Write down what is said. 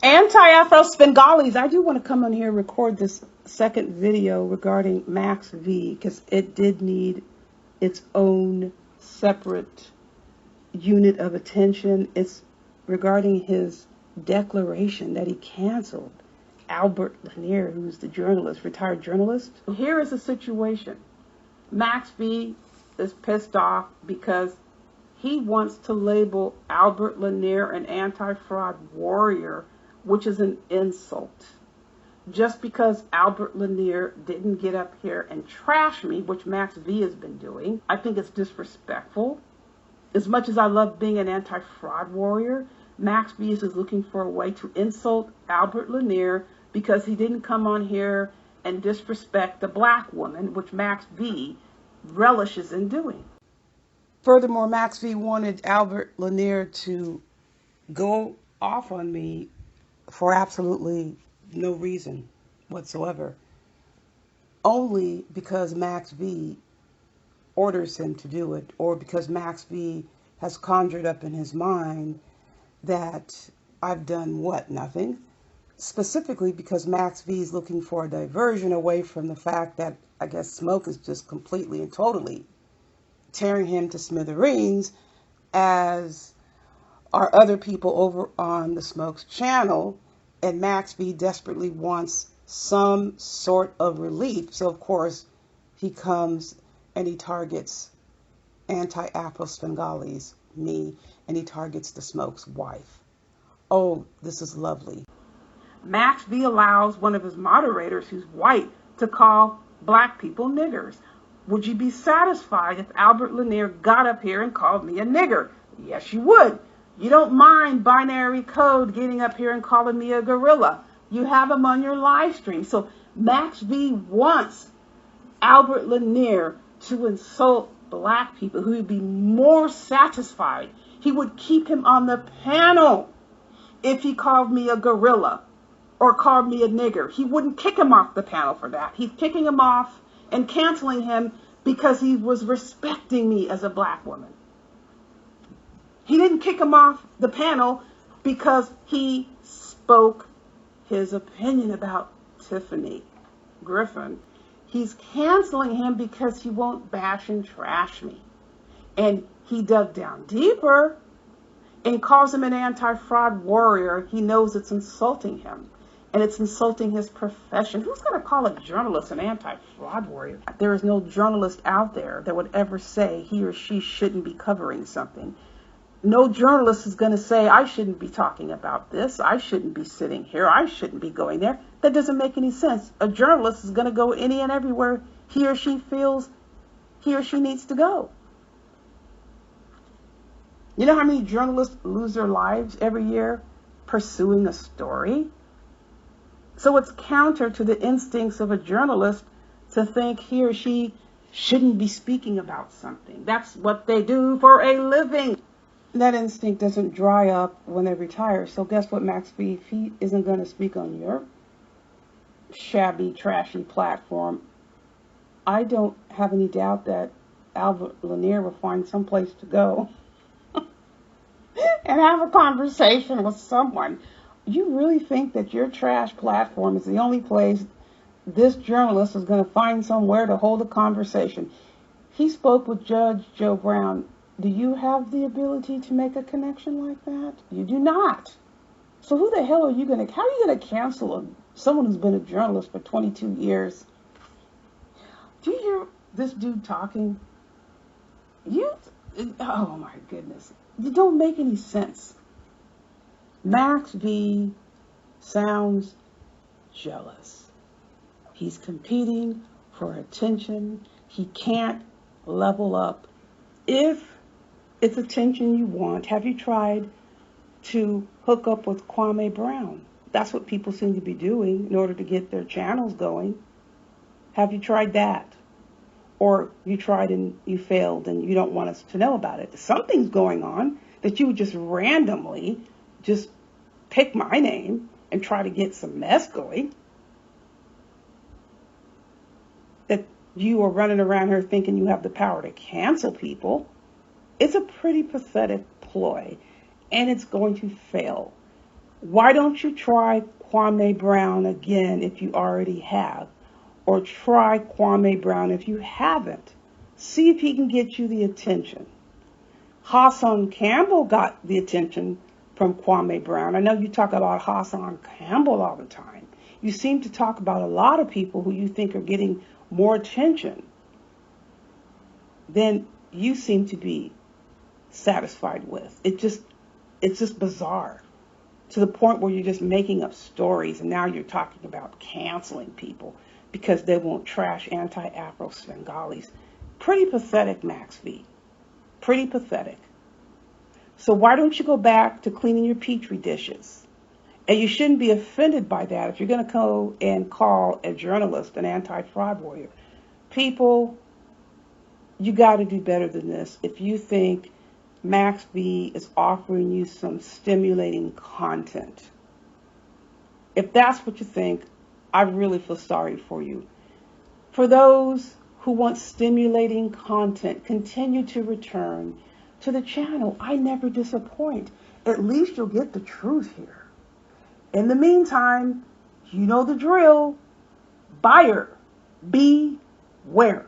Anti-Afro Svengalis. I do want to come on here and record this second video regarding Max V, because it did need its own separate unit of attention. It's regarding his declaration that he canceled Albert Lanier, who's the journalist, retired journalist. Here is the situation. Max V is pissed off because he wants to label Albert Lanier an anti-fraud warrior, which is an insult. Just because Albert Lanier didn't get up here and trash me, which Max V has been doing, I think it's disrespectful. As much as I love being an anti-fraud warrior, Max V is looking for a way to insult Albert Lanier because he didn't come on here and disrespect the black woman, which Max V relishes in doing. Furthermore, Max V wanted Albert Lanier to go off on me for absolutely no reason whatsoever, only because Max V orders him to do it, or because Max V has conjured up in his mind that I've done what? Nothing. Specifically because Max V is looking for a diversion away from the fact that I guess Smoke is just completely and totally tearing him to smithereens, as are other people over on the Smoke's channel, and Max V desperately wants some sort of relief. So of course he comes and he targets anti-Afro Svengalis, me, and he targets the Smoke's wife. Oh, this is lovely. Max V allows one of his moderators, who's white, to call black people niggers. Would you be satisfied if Albert Lanier got up here and called me a nigger? Yes, you would. You don't mind binary code getting up here and calling me a gorilla. You have him on your live stream. So Max V wants Albert Lanier to insult black people, who would be more satisfied. He would keep him on the panel if he called me a gorilla or called me a nigger. He wouldn't kick him off the panel for that. He's kicking him off and canceling him because he was respecting me as a black woman. He didn't kick him off the panel because he spoke his opinion about Tiffany Griffin. He's canceling him because he won't bash and trash me. And he dug down deeper and calls him an anti-fraud warrior. He knows it's insulting him, and it's insulting his profession. Who's going to call a journalist an anti-fraud warrior? There is no journalist out there that would ever say he or she shouldn't be covering something. No journalist is going to say, I shouldn't be talking about this. I shouldn't be sitting here. I shouldn't be going there. That doesn't make any sense. A journalist is going to go any and everywhere he or she feels he or she needs to go. You know how many journalists lose their lives every year pursuing a story? So it's counter to the instincts of a journalist to think he or she shouldn't be speaking about something. That's what they do for a living. That instinct doesn't dry up when they retire. So guess what, Max V? If he isn't going to speak on your shabby, trashy platform, I don't have any doubt that Albert Lanier will find some place to go and have a conversation with someone. You really think that your trash platform is the only place this journalist is going to find somewhere to hold a conversation? He spoke with Judge Joe Brown. Do you have the ability to make a connection like that? You do not. So who the hell are you going to, how are you going to cancel someone who's been a journalist for 22 years? Do you hear this dude talking? Oh my goodness. It don't make any sense. Max V sounds jealous. He's competing for attention. He can't level up. If it's attention you want, have you tried to hook up with Kwame Brown? That's what people seem to be doing in order to get their channels going. Have you tried that? Or you tried and you failed and you don't want us to know about it? Something's going on that you would just randomly just pick my name and try to get some mess going. That you are running around here thinking you have the power to cancel people. It's a pretty pathetic ploy, and it's going to fail. Why don't you try Kwame Brown again if you already have? Or try Kwame Brown if you haven't. See if he can get you the attention. Hassan Campbell got the attention from Kwame Brown. I know you talk about Hassan Campbell all the time. You seem to talk about a lot of people who you think are getting more attention than you seem to be satisfied with. It's just bizarre, to the point where you're just making up stories, and now you're talking about canceling people because they won't trash anti-Afro Svengalis. Pretty pathetic, Max V. Pretty pathetic. So why don't you go back to cleaning your Petri dishes? And you shouldn't be offended by that if you're going to go and call a journalist an anti-fraud warrior. People, you got to do better than this. If you think Max V is offering you some stimulating content, if that's what you think, I really feel sorry for you. For those who want stimulating content, continue to return to the channel. I never disappoint. At least you'll get the truth here. In the meantime, you know the drill. Buyer, beware.